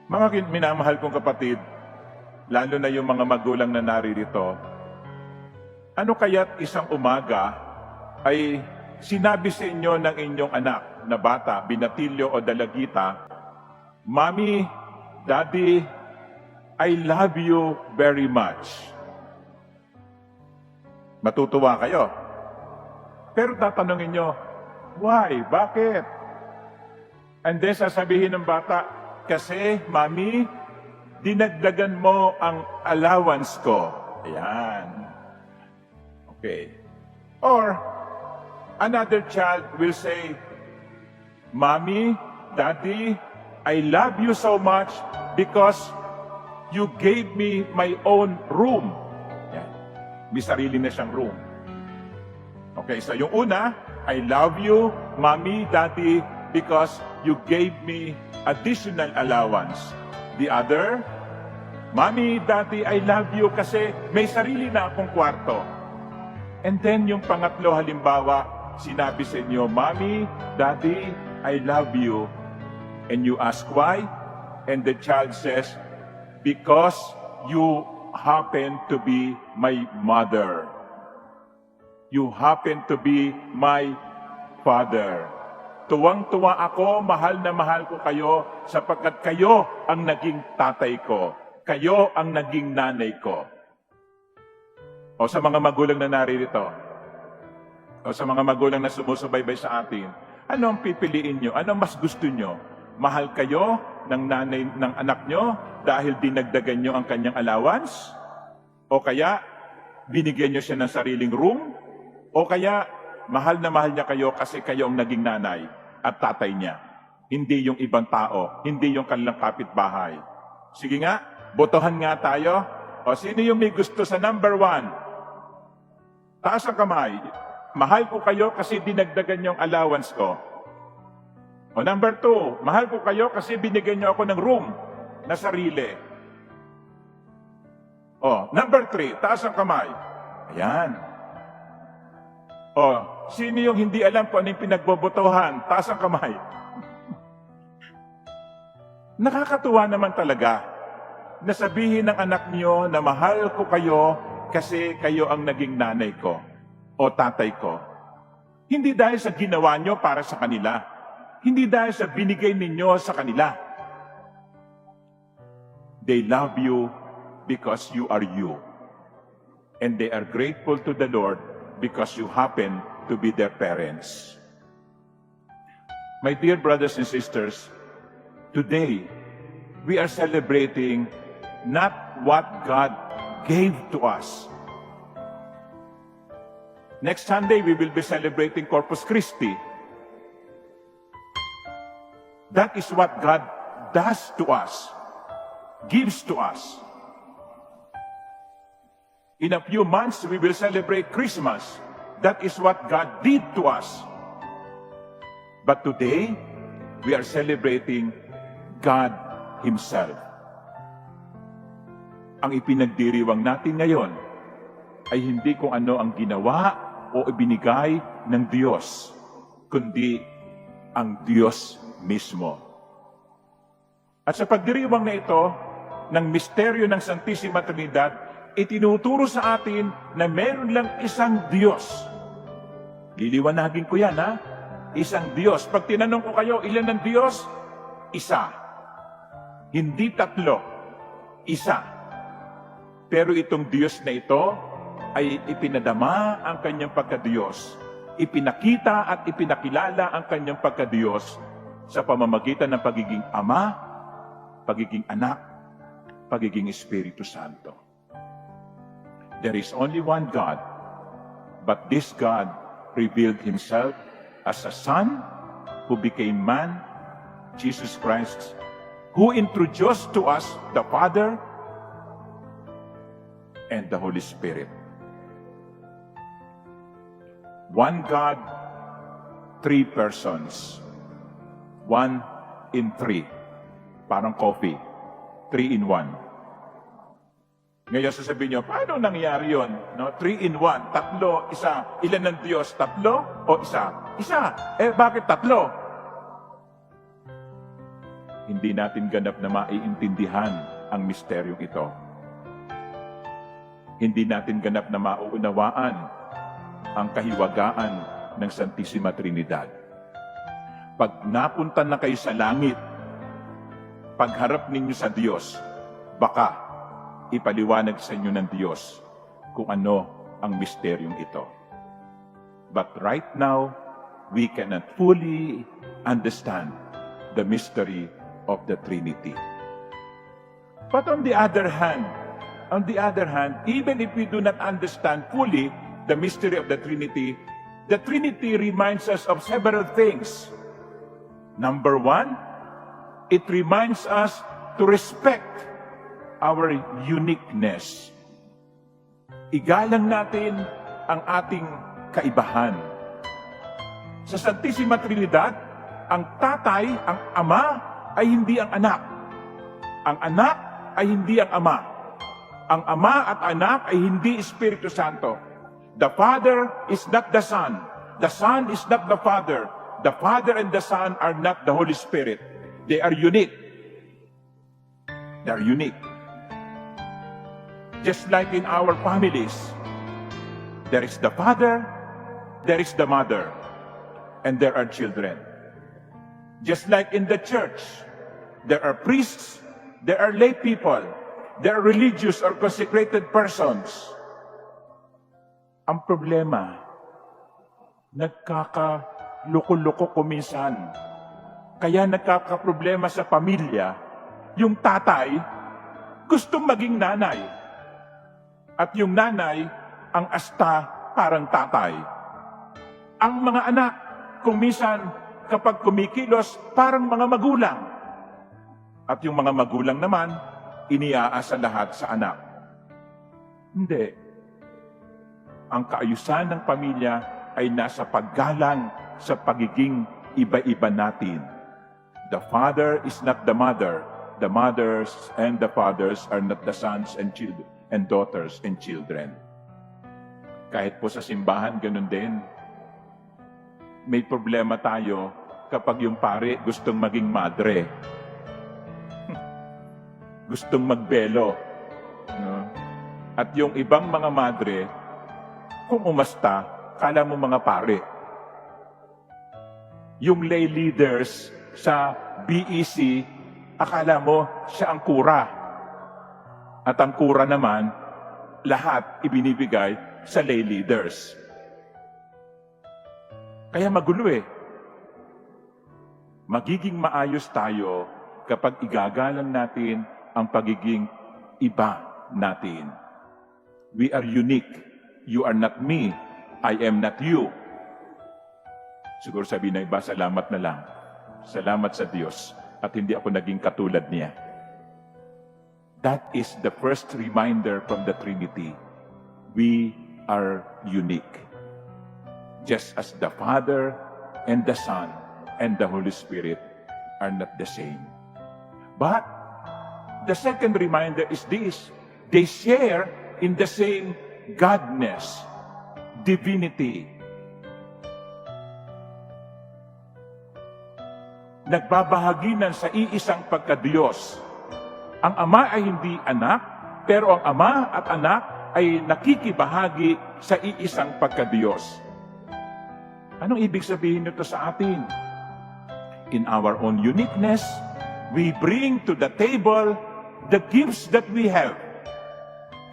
Mga minamahal kong kapatid, lalo na yung mga magulang na naririto, ano kaya't isang umaga ay sinabi sa inyo ng inyong anak na bata, binatilyo o dalagita, "Mommy, Daddy, I love you very much." Matutuwa kayo. Pero tatanungin nyo, why? Bakit? And then sasabihin ng bata, kasi, Mami, dinagdagan mo ang allowance ko. Ayan. Okay. Or, another child will say, Mommy, Daddy, I love you so much because you gave me my own room. Ayan. May sarili na siyang room. Okay, so yung una, I love you, Mommy, Daddy, because you gave me additional allowance. The other, Mommy, Daddy, I love you kasi may sarili na akong kwarto. And then yung pangatlo, halimbawa, sinabi sa inyo, Mommy, Daddy, I love you. And you ask why? And the child says, because you happen to be my mother. You happen to be my father. Tuwang-tuwa ako, mahal na mahal ko kayo, sapagkat kayo ang naging tatay ko. Kayo ang naging nanay ko. O sa mga magulang na naririto, o sa mga magulang na sumusubaybay sa atin, ano ang pipiliin nyo? Ano mas gusto nyo? Mahal kayo ng nanay ng anak nyo dahil dinagdagan nyo ang kanyang allowance? O kaya, binigyan nyo siya ng sariling room? O kaya, mahal na mahal niya kayo kasi kayo ang naging nanay at tatay niya. Hindi yung ibang tao, hindi yung kanilang kapitbahay. Sige nga, botohan nga tayo. O sino yung may gusto sa number 1? Taas ang kamay. Mahal ko kayo kasi dinagdagan niyo ang allowance ko. O number 2, mahal ko kayo kasi binigyan niyo ako ng room na sarili. O, number 3, taas ang kamay. Ayan. O, sino yung hindi alam kung ano yung pinagbobotohan? Taas ang kamay. Nakakatuwa naman talaga na sabihin ng anak niyo na mahal ko kayo kasi kayo ang naging nanay ko o tatay ko. Hindi dahil sa ginawa niyo para sa kanila. Hindi dahil sa binigay ninyo sa kanila. They love you because you are you. And they are grateful to the Lord because you happen to be their parents. My dear brothers and sisters, today we are celebrating not what God gave to us. Next Sunday we will be celebrating Corpus Christi. That is what God does to us, gives to us. In a few months, we will celebrate Christmas. That is what God did to us. But today, we are celebrating God Himself. Ang ipinagdiriwang natin ngayon ay hindi kung ano ang ginawa o ibinigay ng Diyos, kundi ang Diyos mismo. At sa pagdiriwang na ito, ng misteryo ng Santissima Trinidad, itinuturo sa atin na meron lang isang Diyos. Liliwanagin ko yan, ha? Isang Diyos. Pag tinanong ko kayo, ilan ang Diyos? Isa. Hindi tatlo. Isa. Pero itong Diyos na ito ay ipinadama ang kanyang pagka-Diyos. Ipinakita at ipinakilala ang kanyang pagka-Diyos sa pamamagitan ng pagiging Ama, pagiging Anak, pagiging Espiritu Santo. There is only one God, but this God revealed Himself as a Son who became man, Jesus Christ, who introduced to us the Father and the Holy Spirit. One God, three persons. 1 in 3. Parang coffee. 3 in 1. Ngayon sasabihin nyo, paano nangyari yun? No? 3 in 1, tatlo, isa. Ilan ng Diyos? Tatlo o isa? Isa. Eh, bakit tatlo? hindi natin ganap na maiintindihan ang misteryong ito. Hindi natin ganap na mauunawaan ang kahiwagaan ng Santissima Trinidad. Pag napunta na kayo sa langit, pagharap ninyo sa Diyos, baka ipaliwanag sa inyo ng Diyos kung ano ang misteryong ito. But right now, we cannot fully understand the mystery of the Trinity. But on the other hand, even if we do not understand fully the mystery of the Trinity reminds us of several things. Number one, it reminds us to respect our uniqueness. Igalang natin ang ating kaibahan. Sa Santissima Trinidad, ang tatay, ang ama, ay hindi ang anak. Ang anak ay hindi ang ama. Ang ama at anak ay hindi Espiritu Santo. The Father is not the Son. The Son is not the Father. The Father and the Son are not the Holy Spirit. They are unique. They are unique. Just like in our families, there is the father, there is the mother, and there are children. Just like in the church, there are priests, there are lay people, there are religious or consecrated persons. Ang problema, nagkakaluko-luko kuminsan. Kaya nagkakaproblema sa pamilya, yung tatay gustong maging nanay. At yung nanay, ang asta parang tatay. Ang mga anak, kung minsan, kapag kumikilos, parang mga magulang. At yung mga magulang naman, iniaasa lahat sa anak. Hindi. Ang kaayusan ng pamilya ay nasa paggalang sa pagiging iba-iba natin. The father is not the mother. The mothers and the fathers are not the sons and children and daughters and children. Kahit po sa simbahan, ganun din. May problema tayo kapag yung pare gustong maging madre. Gustong magbelo. No? At yung ibang mga madre, kung umasta, kala mo mga pare. Yung lay leaders sa BEC, akala mo siya ang kura. At ang kura naman, lahat ibinibigay sa lay leaders. Kaya magulo eh. Magiging maayos tayo kapag igagalang natin ang pagiging iba natin. We are unique. You are not me. I am not you. Siguro sabihin na iba, salamat na lang. Salamat sa Diyos at hindi ako naging katulad niya. That is the first reminder from the Trinity. We are unique. Just as the Father and the Son and the Holy Spirit are not the same. But the second reminder is this. They share in the same Godness, divinity. Nagbabahagi ng sa iisang pagkadiyos. Ang ama ay hindi anak, pero ang ama at anak ay nakikibahagi sa iisang pagkadiyos. Anong ibig sabihin nito sa atin? In our own uniqueness, we bring to the table the gifts that we have,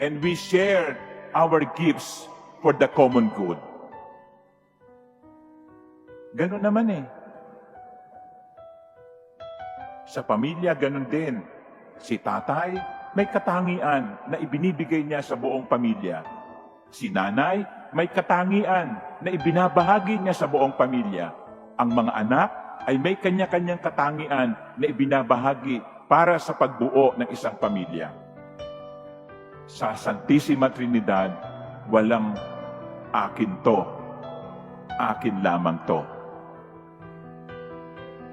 and we share our gifts for the common good. Ganun naman eh. Sa pamilya, ganun din. Si tatay, may katangian na ibinibigay niya sa buong pamilya. Si nanay, may katangian na ibinabahagi niya sa buong pamilya. Ang mga anak ay may kanya-kanyang katangian na ibinabahagi para sa pagbuo ng isang pamilya. Sa Santissima Trinidad, walang akin to, akin lamang to.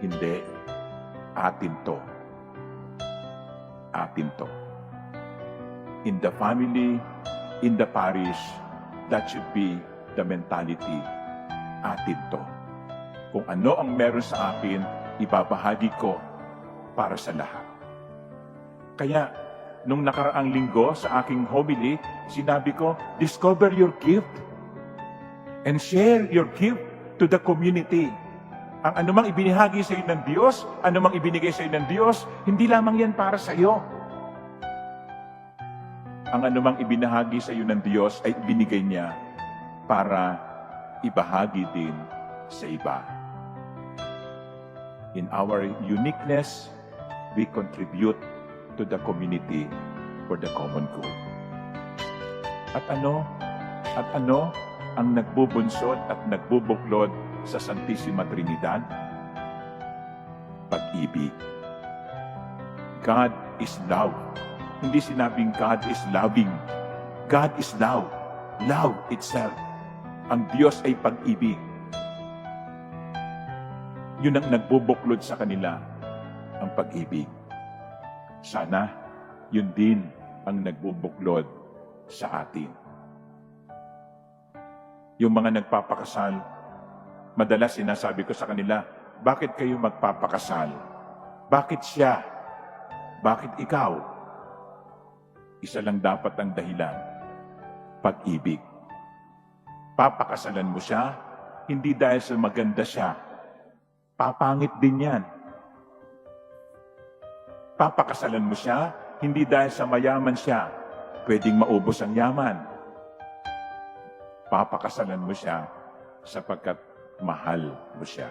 Hindi, atin to. Atin to. In the family, in the parish, that should be the mentality. Atin to. Kung ano ang meron sa akin, ibabahagi ko para sa lahat. Kaya, nung nakaraang linggo sa aking homily, sinabi ko, discover your gift and share your gift to the community. Ang anumang ibinahagi sa iyo ng Diyos, anumang ibinigay sa iyo ng Diyos, hindi lamang yan para sa iyo. Ang anumang ibinahagi sa iyo ng Diyos ay ibinigay niya para ibahagi din sa iba. In our uniqueness, we contribute to the community for the common good. At ano ang nagbubunsod at nagbubuklod sa Santissima Trinidad? Pag-ibig. God is love. Hindi sinabing God is loving. God is love. Love itself. Ang Diyos ay pag-ibig. Yun ang nagbubuklod sa kanila, ang pag-ibig. Sana, yun din ang nagbubuklod sa atin. Yung mga nagpapakasal, madalas sinasabi ko sa kanila, bakit kayo magpapakasal? Bakit siya? Bakit ikaw? Isa lang dapat ang dahilan, pag-ibig. Papakasalan mo siya, hindi dahil sa maganda siya. Papangit din yan. Papakasalan mo siya, hindi dahil sa mayaman siya. Pwedeng maubos ang yaman. Papakasalan mo siya sapagkat mahal mo siya.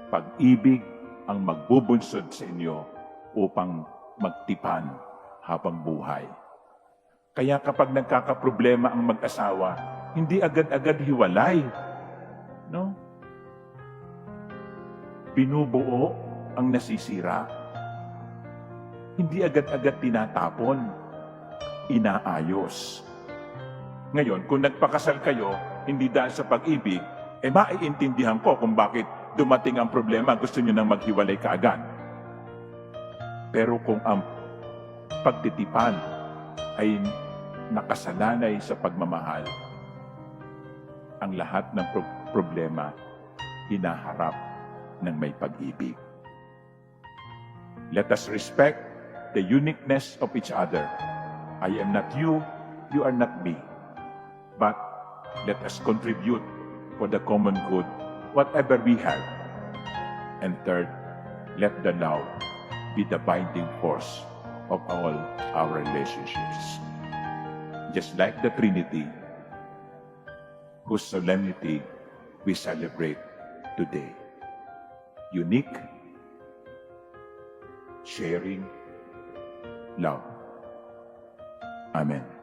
Pag-ibig ang magbubunsod sa inyo upang magtipan habang buhay. Kaya kapag nagkakaproblema ang mag-asawa, hindi agad-agad hiwalay. No? Binubuo ang nasisira. Hindi agad-agad tinatapon. Inaayos. Ngayon, kung nagpakasal kayo, hindi dahil sa pag-ibig, maiintindihan ko kung bakit dumating ang problema, gusto nyo nang maghiwalay kaagad. Pero kung ang pagtitipan ay nakasalalay sa pagmamahal, ang lahat ng problema hinaharap ng may pag-ibig. Let us respect the uniqueness of each other. I am not you, you are not me. But let us contribute for the common good, whatever we have. And third, let the love be the binding force of all our relationships. Just like the Trinity, whose solemnity we celebrate today. Unique, sharing, love. Amen.